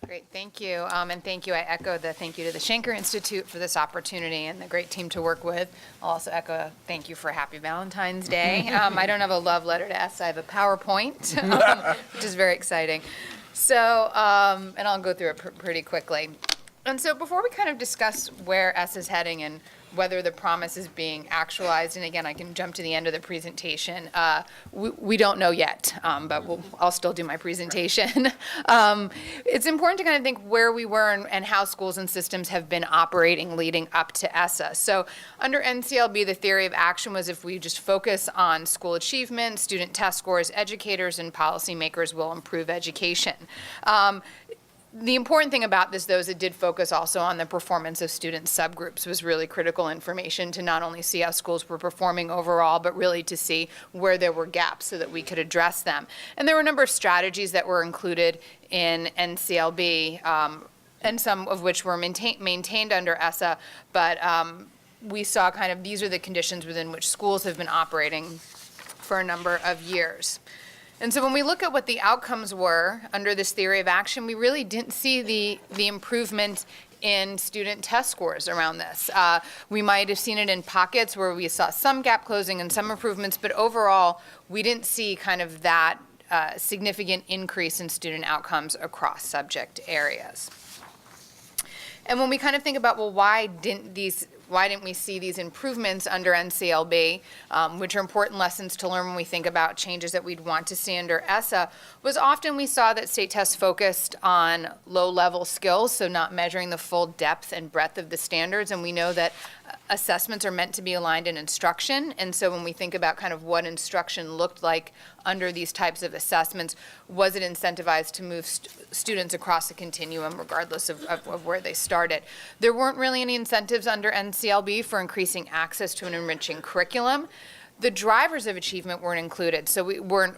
Great, thank you. And thank you. I echo the thank you to the Schenker Institute for this opportunity and the great team to work with. I'll also echo a thank you for a happy Valentine's Day. I don't have a love letter to ESSA, I have a PowerPoint, which is very exciting. So, and I'll go through it pretty quickly. And so before we kind of discuss where ESSA is heading and whether the promise is being actualized, and again, I can jump to the end of the presentation, we don't know yet, but I'll still do my presentation. It's important to kind of think where we were and how schools and systems have been operating leading up to ESSA. So under NCLB, the theory of action was if we just focus on school achievement, student test scores, educators and policymakers will improve education. The important thing about this, though, is it did focus also on the performance of student subgroups. It was really critical information to not only see how schools were performing overall, but really to see where there were gaps so that we could address them. And there were a number of strategies that were included in NCLB, and some of which were maintained under ESSA, but we saw kind of these are the conditions within which schools have been operating for a number of years. And so when we look at what the outcomes were under this theory of action, we really didn't see the improvement in student test scores around this. We might have seen it in pockets where we saw some gap closing and some improvements, but overall, we didn't see kind of that significant increase in student outcomes across subject areas. And when we kind of think about, well, why didn't we see these improvements under NCLB, which are important lessons to learn when we think about changes that we'd want to see under ESSA, was often we saw that state tests focused on low-level skills, so not measuring the full depth and breadth of the standards, and we know that assessments are meant to be aligned in instruction, and so when we think about kind of what instruction looked like under these types of assessments, was it incentivized to move students across the continuum regardless of where they started? There weren't really any incentives under NCLB for increasing access to an enriching curriculum. The drivers of achievement weren't included, so we were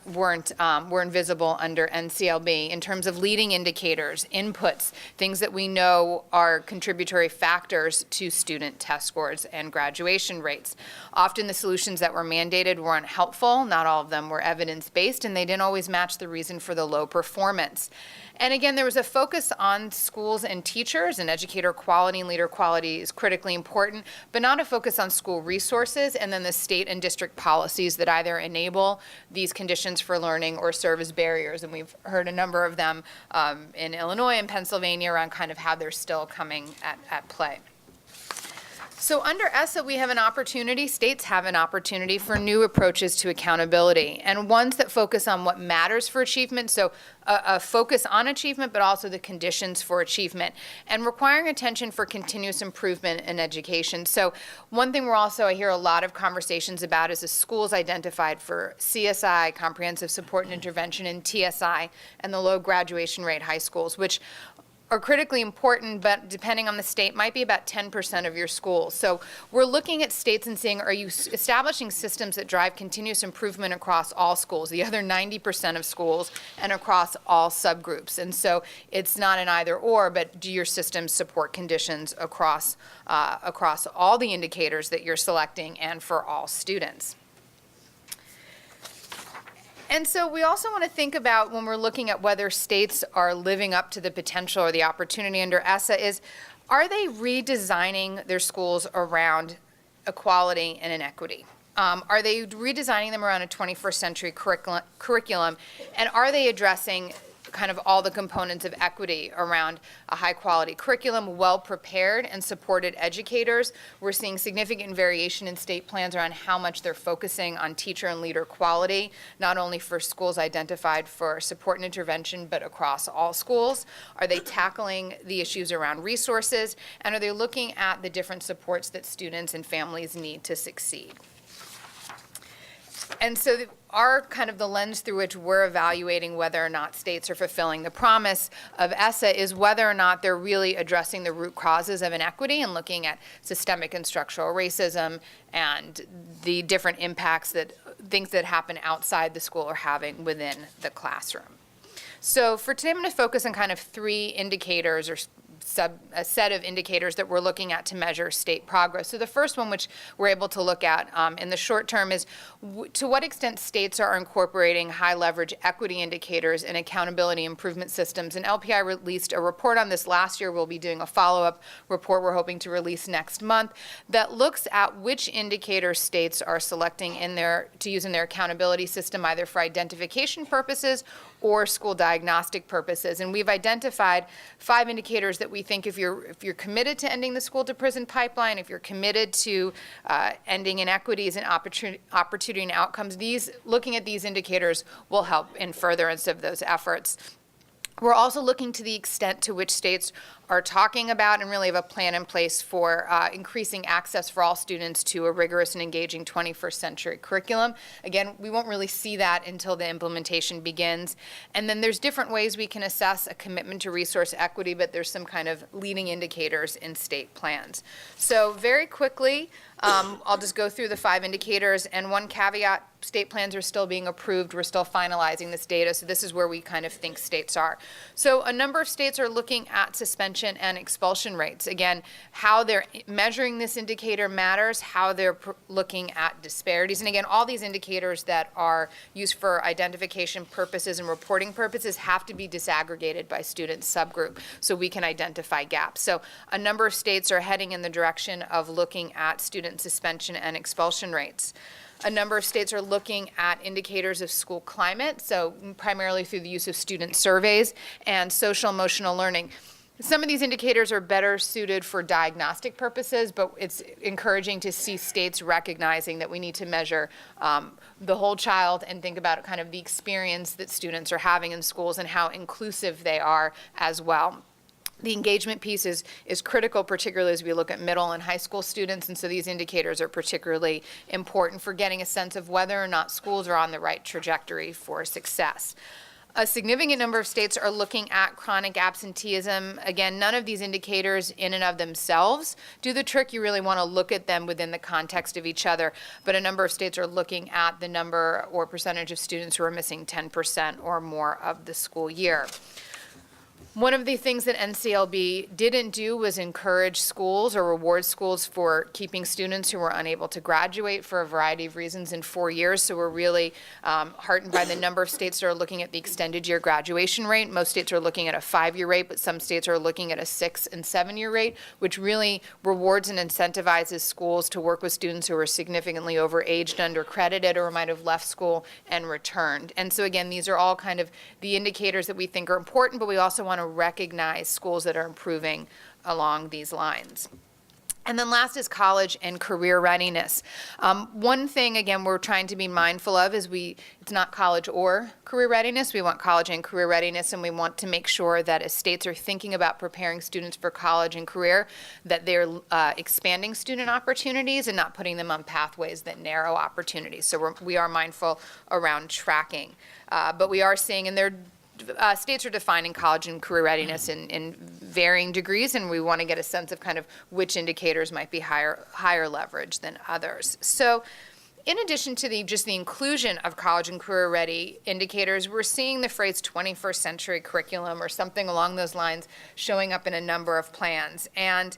invisible under NCLB in terms of leading indicators, inputs, things that we know are contributory factors to student test scores and graduation rates. Often the solutions that were mandated weren't helpful, not all of them were evidence-based, and they didn't always match the reason for the low performance. And again, there was a focus on schools and teachers, and educator quality and leader quality is critically important, but not a focus on school resources and then the state and district policies that either enable these conditions for learning or serve as barriers. And we've heard a number of them in Illinois and Pennsylvania around kind of how they're still coming at play. So under ESSA, we have an opportunity, states have an opportunity for new approaches to accountability, and ones that focus on what matters for achievement, so a focus on achievement, but also the conditions for achievement, and requiring attention for continuous improvement in education. So one thing I hear a lot of conversations about is the schools identified for CSI, comprehensive support and intervention, and TSI, and the low graduation rate high schools, which are critically important, but depending on the state, might be about 10% of your schools. So we're looking at states and saying, are you establishing systems that drive continuous improvement across all schools, the other 90% of schools, and across all subgroups? And so it's not an either or, but do your systems support conditions across all the indicators that you're selecting and for all students? And so we also want to think about, when we're looking at whether states are living up to the potential or the opportunity under ESSA, is are they redesigning their schools around equality and inequity? Are they redesigning them around a 21st century curriculum? And are they addressing kind of all the components of equity around a high quality curriculum, well prepared and supported educators? We're seeing significant variation in state plans around how much they're focusing on teacher and leader quality, not only for schools identified for support and intervention, but across all schools. Are they tackling the issues around resources? And are they looking at the different supports that students and families need to succeed? And so our kind of the lens through which we're evaluating whether or not states are fulfilling the promise of ESSA is whether or not they're really addressing the root causes of inequity and looking at systemic and structural racism and the different impacts that things that happen outside the school are having within the classroom. So for today, I'm going to focus on kind of three indicators or a set of indicators that we're looking at to measure state progress. So the first one, which we're able to look at in the short term, is to what extent states are incorporating high leverage equity indicators and accountability improvement systems. And LPI released a report on this last year. We'll be doing a follow-up report we're hoping to release next month that looks at which indicators states are selecting to use in their accountability system, either for identification purposes or school diagnostic purposes. And we've identified 5 indicators that we think if you're committed to ending the school to prison pipeline, if you're committed to ending inequities and opportunity and outcomes, looking at these indicators will help in furtherance of those efforts. We're also looking to the extent to which states are talking about and really have a plan in place for increasing access for all students to a rigorous and engaging 21st century curriculum. Again, we won't really see that until the implementation begins. And then there's different ways we can assess a commitment to resource equity, but there's some kind of leading indicators in state plans. So very quickly, I'll just go through the 5 indicators, and one caveat: state plans are still being approved. We're still finalizing this data, so this is where we kind of think states are. So a number of states are looking at suspension and expulsion rates. Again, how they're measuring this indicator matters, how they're looking at disparities. And again, all these indicators that are used for identification purposes and reporting purposes have to be disaggregated by student subgroup so we can identify gaps. So a number of states are heading in the direction of looking at student suspension and expulsion rates. A number of states are looking at indicators of school climate, so primarily through the use of student surveys and social emotional learning. Some of these indicators are better suited for diagnostic purposes, but it's encouraging to see states recognizing that we need to measure the whole child and think about kind of the experience that students are having in schools and how inclusive they are as well. The engagement piece is critical, particularly as we look at middle and high school students, and so these indicators are particularly important for getting a sense of whether or not schools are on the right trajectory for success. A significant number of states are looking at chronic absenteeism. Again, none of these indicators in and of themselves do the trick. You really want to look at them within the context of each other. But a number of states are looking at the number or percentage of students who are missing 10% or more of the school year. One of the things that NCLB didn't do was encourage schools or reward schools for keeping students who were unable to graduate for a variety of reasons in 4 years. So we're really heartened by the number of states that are looking at the extended year graduation rate. Most states are looking at a 5-year rate, but some states are looking at a 6- and 7-year rate, which really rewards and incentivizes schools to work with students who are significantly overaged, undercredited, or might have left school and returned. And so again, these are all kind of the indicators that we think are important, but we also want to recognize schools that are improving along these lines. And then last is college and career readiness. One thing, again, we're trying to be mindful of is it's not college or career readiness. We want college and career readiness, and we want to make sure that as states are thinking about preparing students for college and career, that they're expanding student opportunities and not putting them on pathways that narrow opportunities. So we are mindful around tracking. But we are seeing, and states are defining college and career readiness in varying degrees, and we want to get a sense of kind of which indicators might be higher leverage than others. So in addition to just the inclusion of college and career ready indicators, we're seeing the phrase 21st century curriculum or something along those lines showing up in a number of plans. And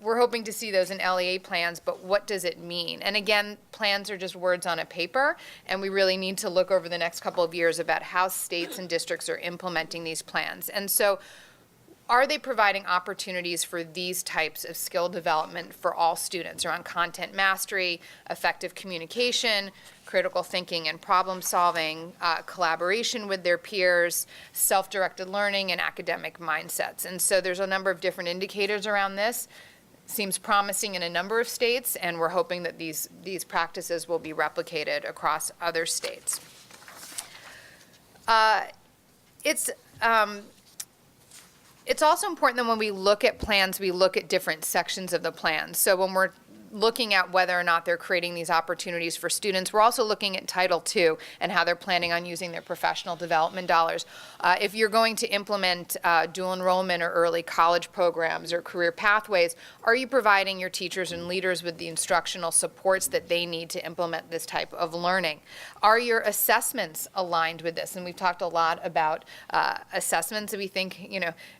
we're hoping to see those in LEA plans, but what does it mean? And again, plans are just words on a paper, and we really need to look over the next couple of years about how states and districts are implementing these plans. And so are they providing opportunities for these types of skill development for all students around content mastery, effective communication, critical thinking and problem solving, collaboration with their peers, self-directed learning, and academic mindsets? And so there's a number of different indicators around this. Seems promising in a number of states, and we're hoping that these practices will be replicated across other states. It's also important that when we look at plans, we look at different sections of the plan. So when we're looking at whether or not they're creating these opportunities for students. We're also looking at Title II and how they're planning on using their professional development dollars. If you're going to implement dual enrollment or early college programs or career pathways, are you providing your teachers and leaders with the instructional supports that they need to implement this type of learning? Are your assessments aligned with this? And we've talked a lot about assessments. We think,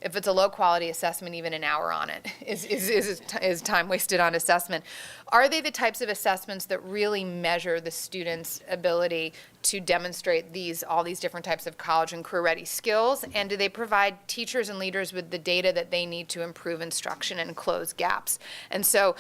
if it's a low quality assessment, even an hour on it is time wasted on assessment. Are they the types of assessments that really measure the student's ability to demonstrate all these different types of college and career ready skills? And do they provide teachers and leaders with the data that they need to improve instruction and close gaps? And so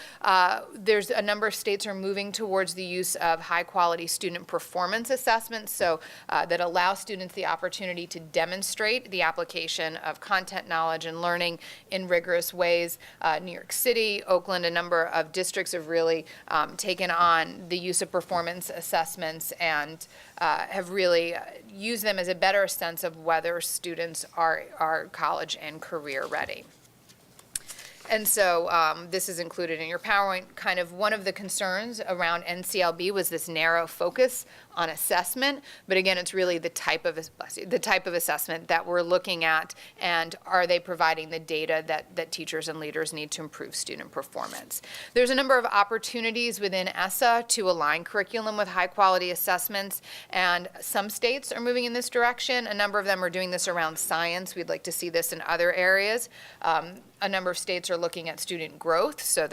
there's a number of states are moving towards the use of high quality student performance assessments, so that allow students the opportunity to demonstrate the application of content, knowledge, and learning in rigorous ways. New York City, Oakland, a number of districts have really taken on the use of performance assessments and have really used them as a better sense of whether students are college and career ready. And so this is included in your PowerPoint. Kind of one of the concerns around NCLB was this narrow focus on assessment, but again, it's really the type of assessment that we're looking at, and are they providing the data that teachers and leaders need to improve student performance. There's a number of opportunities within ESSA to align curriculum with high quality assessments, and some states are moving in this direction. A number of them are doing this around science. We'd like to see this in other areas. A number of states are looking at student growth, so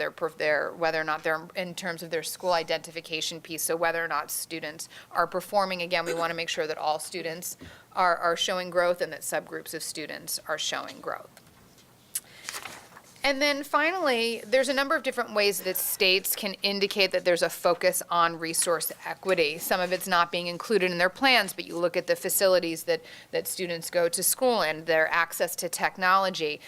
whether or not they're in terms of their school identification piece, so whether or not students are performing. Again, we want to make sure that all students are showing growth and that subgroups of students are showing growth. And then finally, there's a number of different ways that states can indicate that there's a focus on resource equity. Some of it's not being included in their plans, but you look at the facilities that students go to school in, their access to technology,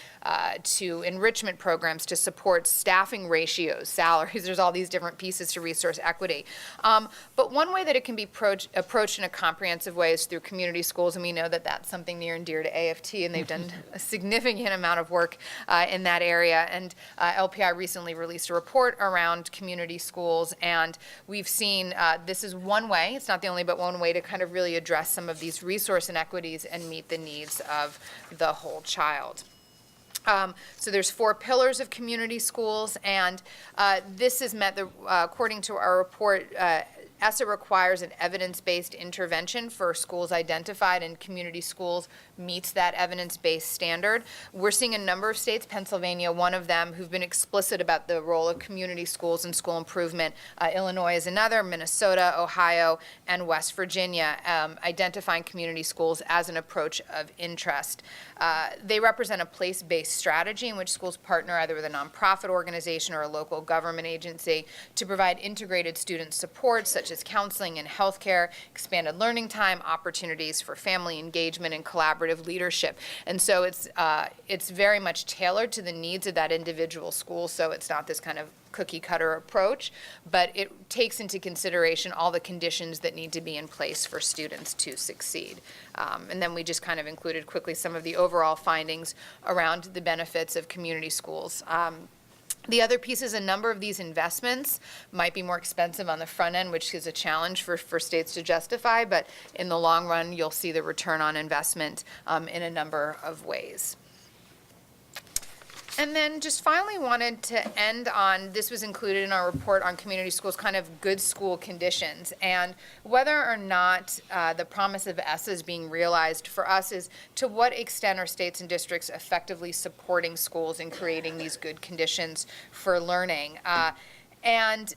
to enrichment programs, to support staffing ratios, salaries. There's all these different pieces to resource equity. But one way that it can be approached in a comprehensive way is through community schools, and we know that that's something near and dear to AFT, and they've done a significant amount of work in that area. And LPI recently released a report around community schools, and we've seen this is one way, it's not the only, but one way to kind of really address some of these resource inequities and meet the needs of the whole child. So there's 4 pillars of community schools, and this is according to our report, ESSA requires an evidence-based intervention for schools identified, and community schools meets that evidence-based standard. We're seeing a number of states, Pennsylvania, one of them, who've been explicit about the role of community schools in school improvement. Illinois is another, Minnesota, Ohio, and West Virginia, identifying community schools as an approach of interest. They represent a place-based strategy in which schools partner either with a nonprofit organization or a local government agency to provide integrated student support, such as counseling and healthcare, expanded learning time, opportunities for family engagement, and collaborative leadership. And so it's very much tailored to the needs of that individual school, so it's not this kind of cookie cutter approach, but it takes into consideration all the conditions that need to be in place for students to succeed. And then we just kind of included quickly some of the overall findings around the benefits of community schools. The other piece is a number of these investments might be more expensive on the front end, which is a challenge for states to justify, but in the long run, you'll see the return on investment in a number of ways. And then just finally wanted to end on, this was included in our report on community schools, kind of good school conditions. And whether or not the promise of ESSA is being realized for us is to what extent are states and districts effectively supporting schools in creating these good conditions for learning? And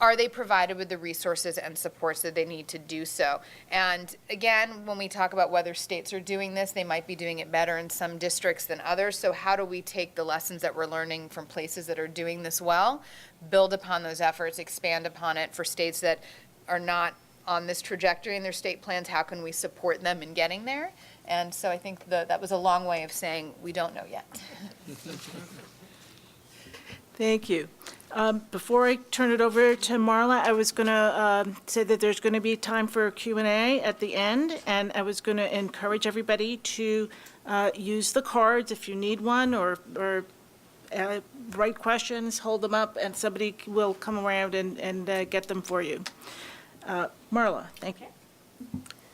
are they provided with the resources and supports that they need to do so? And again, when we talk about whether states are doing this, they might be doing it better in some districts than others. So how do we take the lessons that we're learning from places that are doing this well, build upon those efforts, expand upon it for states that are not on this trajectory in their state plans? How can we support them in getting there? And so I think that was a long way of saying we don't know yet. Thank you. Before I turn it over to Marla, I was going to say that there's going to be time for Q&A at the end, and I was going to encourage everybody to use the cards if you need one, or write questions, hold them up, and somebody will come around and get them for you. Marla, thank you.